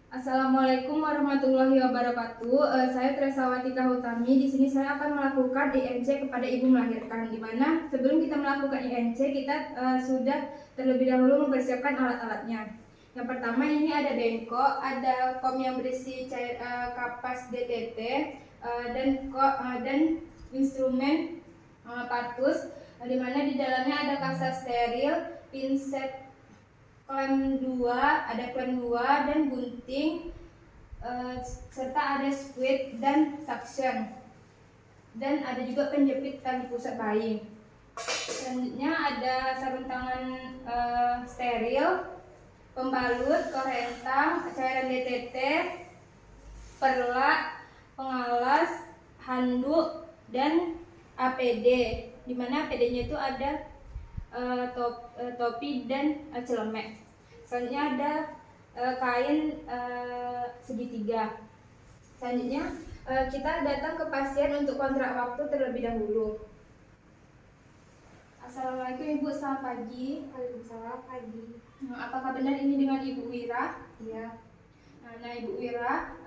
Assalamualaikum warahmatullahi wabarakatuh. Saya Tresawati Kahutami. Di sini saya akan melakukan INC kepada ibu melahirkan. Di mana sebelum kita melakukan INC kita sudah terlebih dahulu mempersiapkan alat-alatnya. Yang pertama ini ada bengkok, ada kom yang berisi cair kapas DTT dan instrumen partus. Di mana di dalamnya ada kasa steril, pinset klem 2, ada klem 2 dan gunting, serta ada squid dan suction, dan ada juga penjepit tali pusat bayi. Selanjutnya ada sarung tangan steril, pembalut, korentang, cairan DTT, perlak, pengalas, handuk, dan APD. Dimana APD-nya itu ada topi dan celemek. Selanjutnya ada kain segitiga. Selanjutnya kita datang ke pasien untuk kontrak waktu terlebih dahulu. Assalamualaikum Ibu, selamat pagi. Waalaikumsalam pagi. Apakah benar ini dengan Ibu Wira? Iya. Nah, Ibu Wira,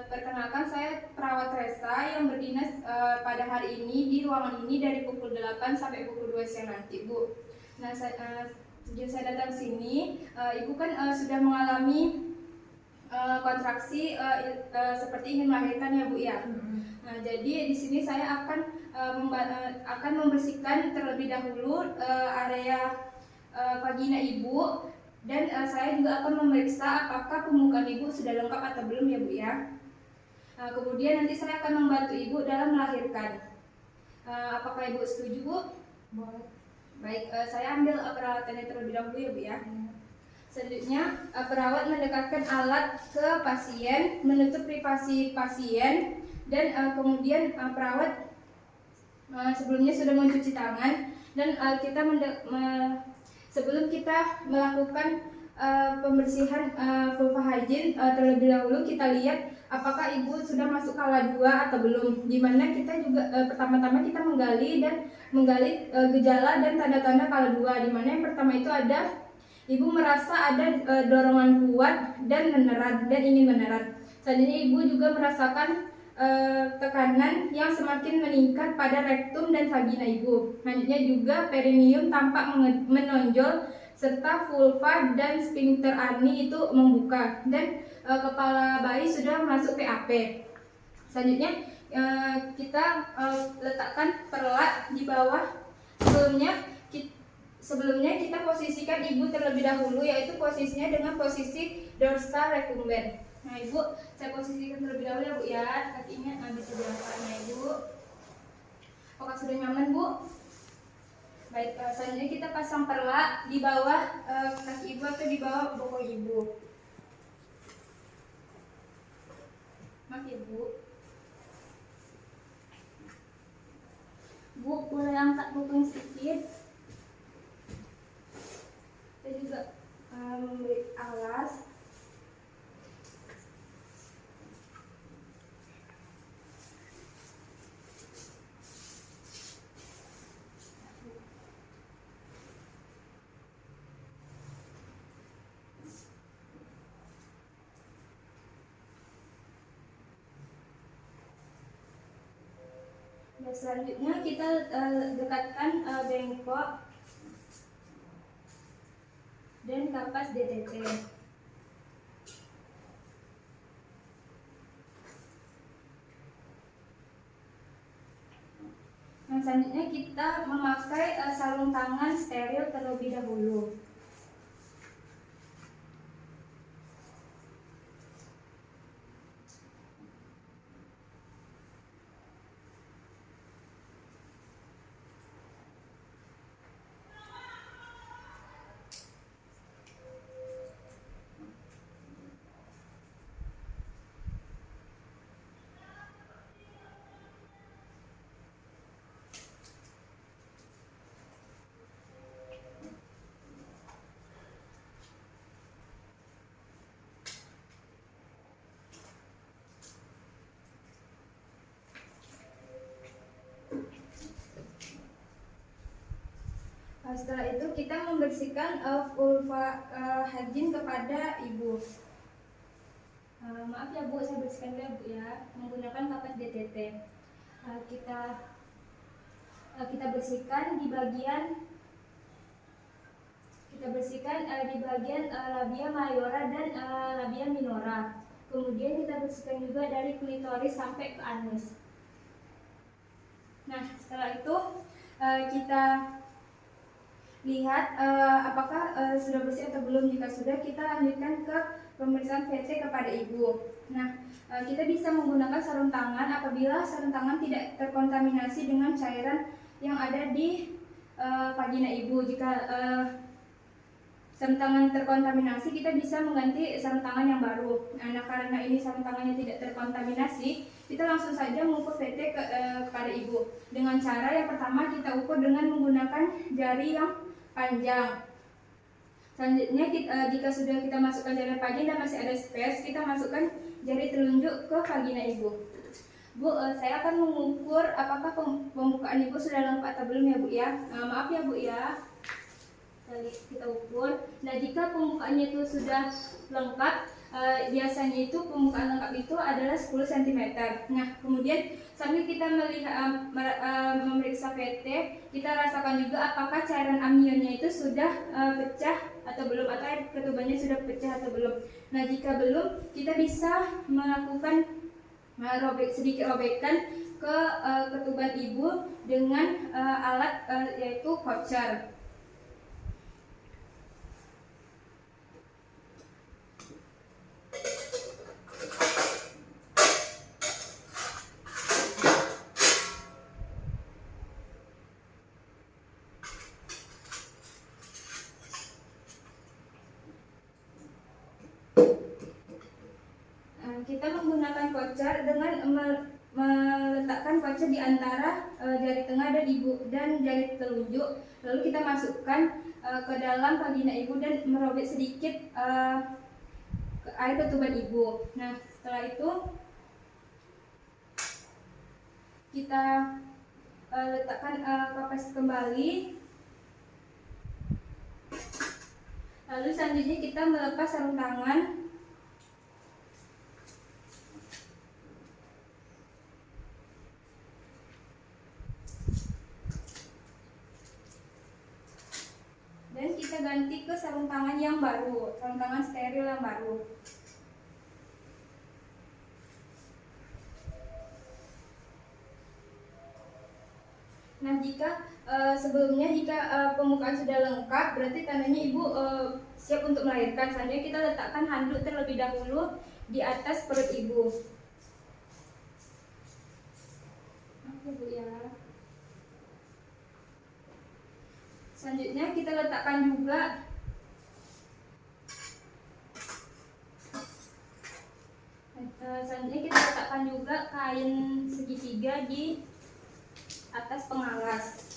perkenalkan saya perawat Resa yang berdinas pada hari ini di ruangan ini dari pukul 8 sampai pukul 2 siang nanti, Bu. Nah, sejak saya datang sini, Ibu kan sudah mengalami kontraksi seperti ingin melahirkan ya, Bu ya. Nah, jadi di sini saya akan membersihkan terlebih dahulu area vagina Ibu. Dan saya juga akan memeriksa apakah pembukaan Ibu sudah lengkap atau belum ya, Bu ya. Kemudian nanti saya akan membantu Ibu dalam melahirkan. Apakah Ibu setuju, Bu? Boleh. Baik, saya ambil peralatannya terlebih dahulu ya, Bu ya. Selanjutnya, perawat mendekatkan alat ke pasien, menutup privasi pasien, dan kemudian perawat sebelumnya sudah mencuci tangan, dan sebelum kita melakukan pembersihan vulva hygiene, terlebih dahulu kita lihat apakah ibu sudah masuk kala 2 atau belum. Dimana kita juga pertama-tama kita menggali gejala dan tanda-tanda kala 2. Dimana yang pertama itu ada ibu merasa ada dorongan kuat dan menerat dan ingin menerat. Selanjutnya ibu juga merasakan tekanan yang semakin meningkat pada rektum dan vagina ibu. Selanjutnya juga perineum tampak menonjol serta vulva dan sphincter ani itu membuka, dan kepala bayi sudah masuk PAP. Selanjutnya kita letakkan perlak di bawah. Sebelumnya kita posisikan ibu terlebih dahulu, yaitu posisinya dengan posisi dorsal recumbent. Nah, Ibu, saya posisikan terlebih dahulu ya, Bu ya. Kakinya bisa diangkat, nah, Ibu. Apakah sudah nyaman, Bu? Baik, selanjutnya kita pasang perlak di bawah kaki Ibu atau di bawah bokong Ibu. Maaf ya, Bu. Bu, boleh angkat bokong sedikit. Saya juga memberi alas. Nah, selanjutnya kita dekatkan bengkok dan kapas DTT. Nah, selanjutnya kita memakai sarung tangan steril terlebih dahulu. Setelah itu kita membersihkan vulva hygiene kepada ibu. bereskan dulu Bu ya, menggunakan kapas DTT. Kita bersihkan di bagian labia mayora dan labia minora. Kemudian kita bersihkan juga dari klitoris sampai ke anus. Nah, setelah itu kita lihat apakah sudah bersih atau belum. Jika sudah, kita lanjutkan ke pemeriksaan VT kepada ibu. Nah, kita bisa menggunakan sarung tangan apabila sarung tangan tidak terkontaminasi dengan cairan yang ada di vagina ibu. Jika sarung tangan terkontaminasi, kita bisa mengganti sarung tangan yang baru. Nah, karena ini sarung tangannya tidak terkontaminasi, kita langsung saja mengukur VT kepada ibu. Dengan cara yang pertama, kita ukur dengan menggunakan jari yang panjang. Selanjutnya, jika sudah kita masukkan jari panjang dan masih ada space, kita masukkan jari telunjuk ke vagina ibu. Bu, saya akan mengukur apakah pembukaan ibu sudah lengkap atau belum ya Bu ya. Maaf ya Bu ya. Kita ukur. Nah, jika pembukaannya itu sudah lengkap, biasanya itu pembukaan lengkap itu adalah 10 cm. Nah, kemudian sambil kita memeriksa VT, kita rasakan juga apakah cairan amnionnya itu sudah pecah atau belum, atau air ketubannya sudah pecah atau belum. Nah, jika belum, kita bisa melakukan sedikit robekan ke ketuban ibu dengan alat yaitu voucher. Kita menggunakan voucher dengan meletakkan voucher di antara jari tengah dan jari telunjuk, lalu kita masukkan ke dalam vagina ibu dan merobek sedikit ke air ketuban ibu. Nah, setelah itu kita letakkan kapas kembali. Lalu selanjutnya kita melepas sarung tangan. Dan kita ganti ke sarung tangan yang baru, sarung tangan steril yang baru. Nah, jika sebelumnya pembukaan sudah lengkap, berarti tandanya ibu siap untuk melahirkan. Selanjutnya kita letakkan handuk terlebih dahulu di atas perut ibu. Oke Bu ya. Selanjutnya kita letakkan juga kain segitiga di atas pengalas.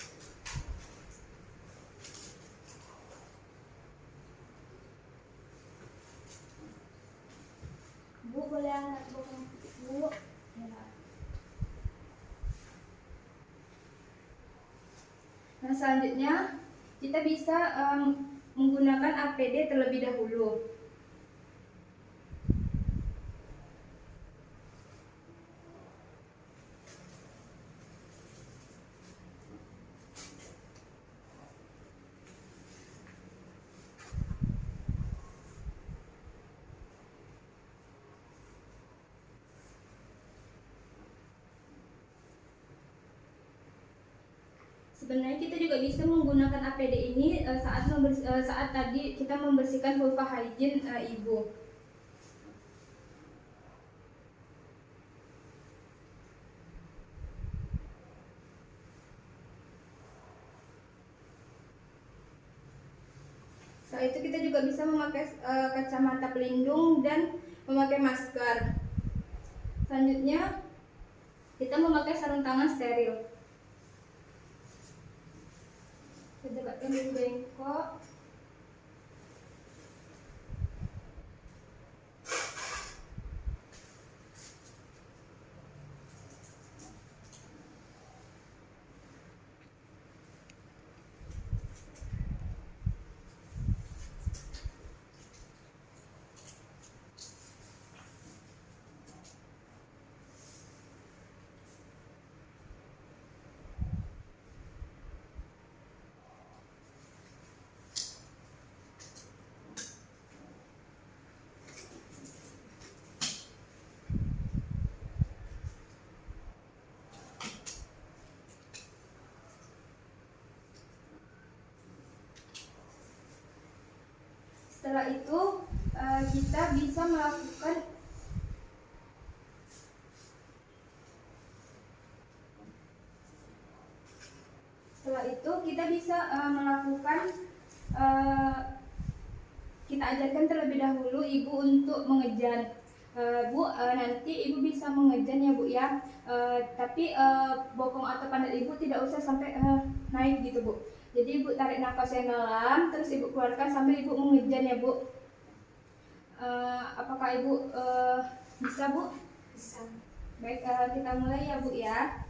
Bu, boleh angkat Bu. Ya. Nah, selanjutnya kita bisa menggunakan APD terlebih dahulu. Sebenarnya kita juga bisa menggunakan APD ini saat tadi kita membersihkan vulva hygiene ibu. Setelah itu kita juga bisa memakai kacamata pelindung dan memakai masker. Selanjutnya kita memakai sarung tangan steril. Kita dapatkan dulu bengkok. Setelah itu kita bisa melakukan kita ajarkan terlebih dahulu ibu untuk mengejan. Bu, nanti ibu bisa mengejan ya bu ya, tapi bokong atau pandat ibu tidak usah sampai naik gitu bu. Jadi ibu tarik nafas yang dalam, terus ibu keluarkan sambil ibu mengejan ya bu. Apakah ibu bisa bu? Bisa. Baik, kita mulai ya bu ya.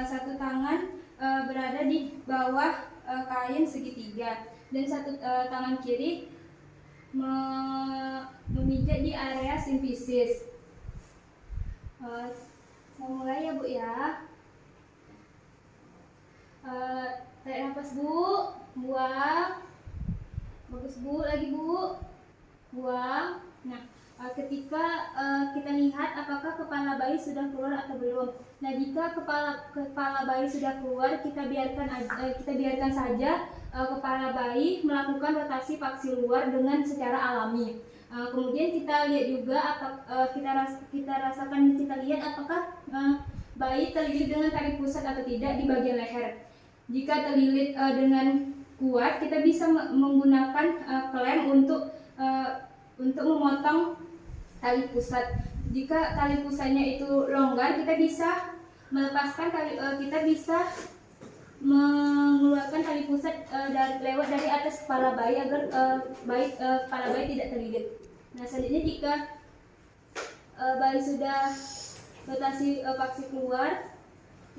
Satu tangan berada di bawah kain segitiga dan satu tangan kiri memijat di area simfisis. Saya mulai ya bu ya. Tarik nafas bu, buang, bagus bu, lagi bu, buang. Nah, ketika kita lihat apakah kepala bayi sudah keluar atau belum. Nah, jika kepala bayi sudah keluar, kita biarkan saja kepala bayi melakukan rotasi paksi luar dengan secara alami. Kemudian kita lihat juga kita lihat apakah bayi terlilit dengan tali pusat atau tidak di bagian leher. Jika terlilit dengan kuat, kita bisa menggunakan klem untuk memotong tali pusat. Jika tali pusatnya itu longgar, kita bisa melepaskan kita bisa mengeluarkan tali pusat lewat dari atas kepala bayi agar kepala bayi tidak terlilit. Nah, selanjutnya jika bayi sudah rotasi paksi keluar,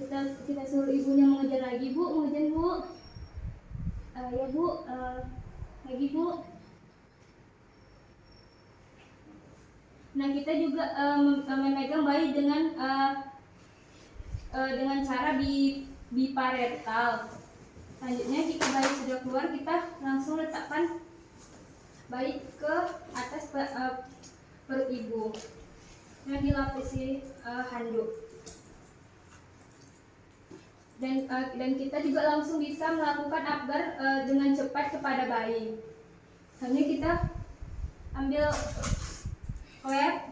kita suruh ibunya mengejar lagi bu, mengejar bu, ya bu, lagi bu. Nah, kita juga memegang bayi dengan cara biparental. Selanjutnya jika bayi sudah keluar, kita langsung letakkan bayi ke atas perut ibu yang dilapisi handuk. Dan kita juga langsung bisa melakukan abgar dengan cepat kepada bayi. Selanjutnya kita ambil klep,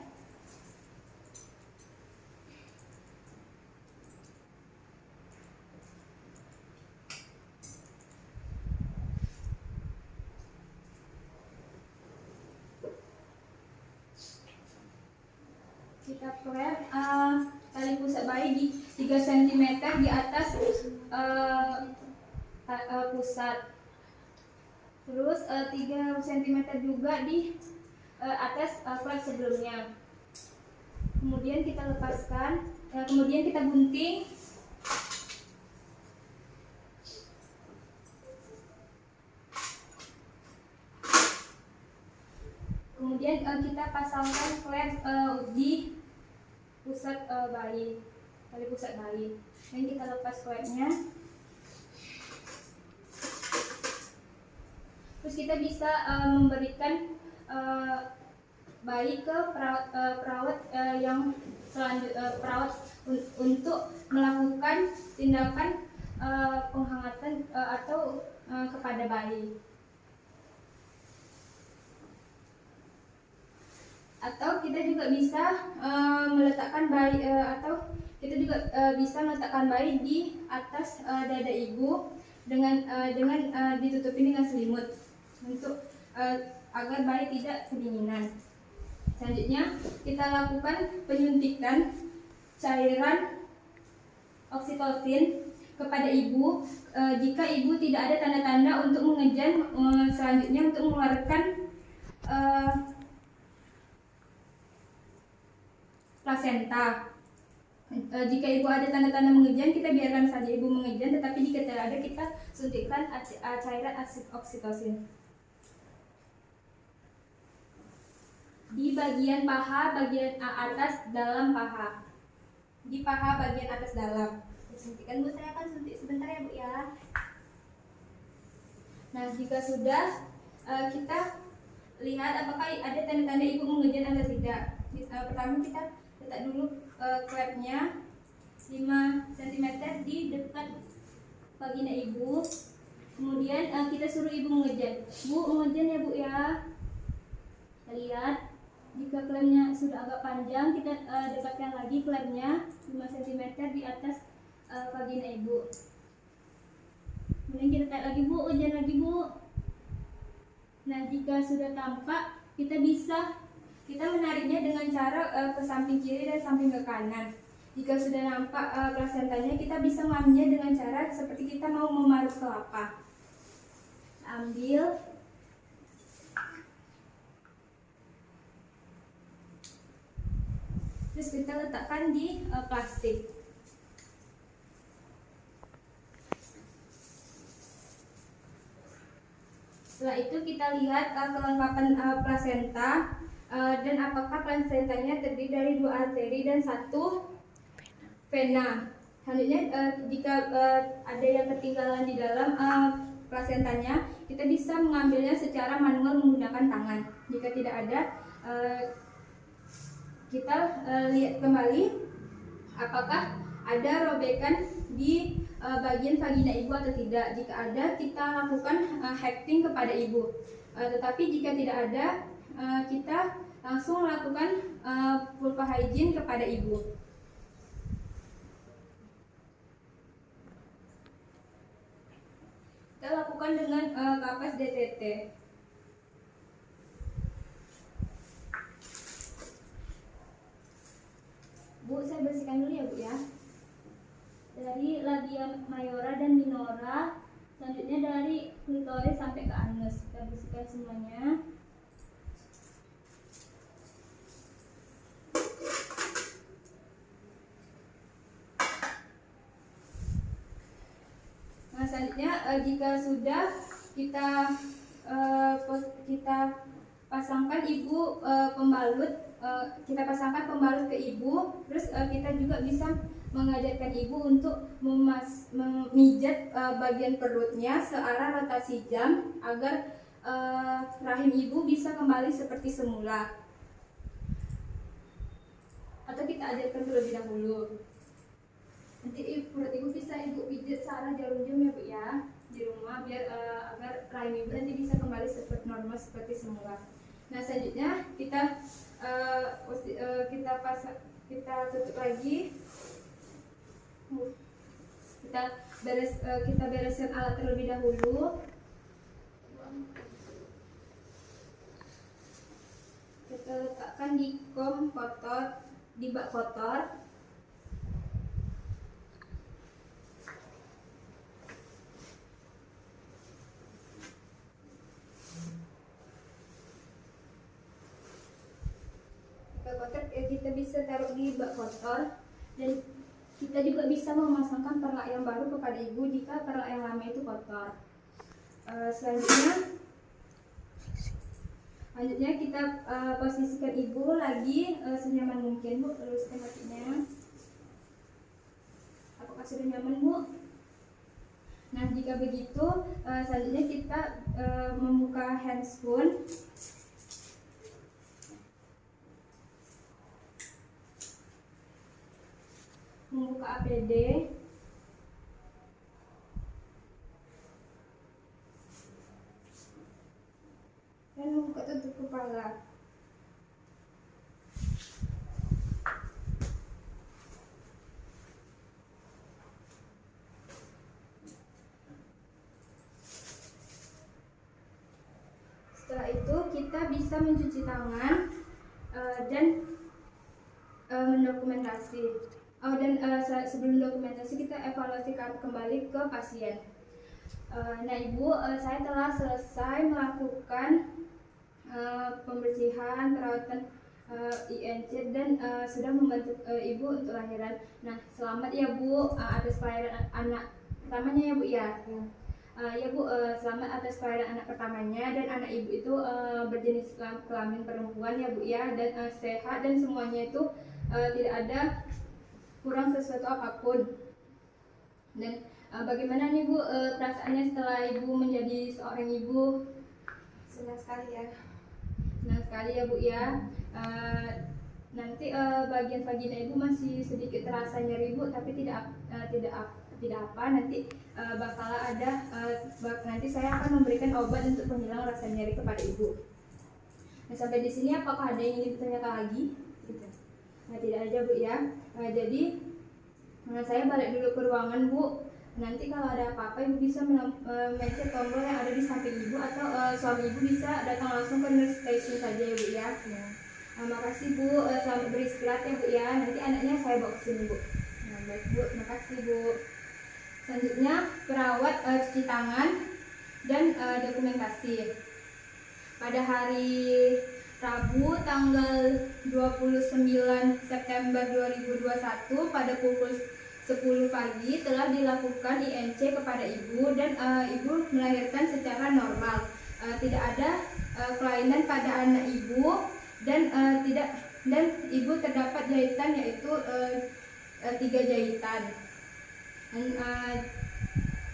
tali pusat bayi di 3 cm di atas pusat, terus 3 cm juga di atas klep sebelumnya. Kemudian kita lepaskan, kemudian kita gunting. Kemudian kita pasangkan klep di pusat bayi, tali pusat bayi. Dan kita lepas klepnya. Terus kita bisa memberikan bayi ke perawat untuk melakukan tindakan penghangatan atau kepada bayi. Atau kita juga bisa meletakkan bayi bisa meletakkan bayi di atas dada ibu dengan ditutupin dengan selimut untuk agar bayi tidak kedinginan. Selanjutnya kita lakukan penyuntikan cairan oksitosin kepada ibu jika ibu tidak ada tanda-tanda untuk mengejan. Selanjutnya untuk mengeluarkan plasenta. Jika ibu ada tanda-tanda mengejan, kita biarkan saja ibu mengejan, tetapi jika tidak ada, kita suntikkan cairan oksitosin di bagian paha, bagian atas dalam paha, di paha bagian atas dalam. Suntikan bu, saya akan suntik sebentar ya bu ya. Nah, jika sudah kita lihat apakah ada tanda-tanda ibu mengejan atau tidak. Pertama kita letak dulu klepnya 5 cm di dekat vagina ibu. Kemudian kita suruh ibu mengejan. Bu, mengejan ya bu ya. Kita lihat, jika klemnya sudah agak panjang, kita dekatkan lagi klemnya 5 cm di atas vagina ibu. Kemudian kita tarik lagi bu, ujian lagi bu. Nah, jika sudah tampak, kita menariknya dengan cara ke samping kiri dan samping ke kanan. Jika sudah nampak plasentanya, kita bisa mengambilnya dengan cara seperti kita mau memarut kelapa. Ambil. Terus kita letakkan di plastik. Setelah itu kita lihat kelengkapan plasenta dan apakah plasentanya terdiri dari 2 arteri dan 1 vena. Selanjutnya jika ada yang ketinggalan di dalam plasentanya, kita bisa mengambilnya secara manual menggunakan tangan. Jika tidak ada, kita lihat kembali apakah ada robekan di bagian vagina ibu atau tidak. Jika ada, kita lakukan hecting kepada ibu. Tetapi jika tidak ada, kita langsung lakukan vulva hygiene kepada ibu. Kita lakukan dengan kapas DTT. Bu, saya bersihkan dulu ya bu ya. Dari labia mayora dan minora, selanjutnya dari klitoris sampai ke anus. Kita bersihkan semuanya. Nah, selanjutnya jika sudah kita pasangkan ibu pembalut. Kita pasangkan pembalut ke ibu, terus kita juga bisa mengajarkan ibu untuk memijat bagian perutnya searah rotasi jam agar rahim ibu bisa kembali seperti semula. Atau kita ajarkan terlebih dahulu. Nanti perut ibu bisa ibu pijat searah jarum jam ya bu ya di rumah, biar agar rahim ibu nanti bisa kembali seperti normal seperti semula. Nah, selanjutnya kita tutup lagi. Kita bereskan alat terlebih dahulu. Kita letakkan di kom kotor, di bak kotor. Kita bisa taruh di bak kotor, dan kita juga bisa memasangkan perlak yang baru kepada ibu jika perlak yang lama itu kotor. Selanjutnya kita posisikan ibu lagi senyaman mungkin bu. Luruskan kakinya. Apakah sudah nyaman bu? Nah, jika begitu selanjutnya kita membuka handspoon. Membuka APD. Dan membuka tutup kepala. Setelah itu kita bisa mencuci tangan dan mendokumentasi. Sebelum dokumentasi kita evaluasi kembali ke pasien. Nah ibu, saya telah selesai melakukan pembersihan, perawatan INC dan sudah membantu ibu untuk lahiran. Nah, selamat ya bu atas kelahiran anak pertamanya ya bu ya. Ya bu, selamat atas kelahiran anak pertamanya, dan anak ibu itu berjenis kelamin perempuan ya bu ya, dan sehat dan semuanya itu tidak ada kurang sesuatu apapun. Dan bagaimana nih bu perasaannya setelah ibu menjadi seorang ibu? Senang sekali ya. Senang sekali ya bu ya. Nanti bagian vagina ibu masih sedikit terasa nyeri bu, tapi tidak tidak apa, nanti bakal ada nanti saya akan memberikan obat untuk penghilang rasa nyeri kepada ibu. Nah, sampai di sini apakah ada yang ingin ditanyakan lagi? Gitu. Nah, tidak ada Bu ya. Jadi saya balik dulu ke ruangan Bu. Nanti kalau ada apa-apa ibu bisa mencet tombol yang ada di samping ibu, atau suami ibu bisa datang langsung ke nurse station saja ya Bu ya. Makasih Bu, selamat beristirahat ya Bu ya. Nanti anaknya saya bawa ke sini Bu. Nah, baik Bu, makasih Bu. Selanjutnya perawat cuci tangan dan dokumentasi. Pada hari Rabu tanggal 29 September 2021 pada pukul 10 pagi telah dilakukan INC kepada ibu dan ibu melahirkan secara normal. Tidak ada kelainan pada anak ibu dan ibu terdapat jahitan yaitu 3 jahitan. Dan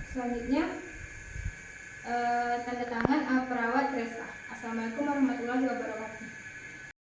selanjutnya tanda tangan perawat Resa. Assalamualaikum warahmatullahi wabarakatuh.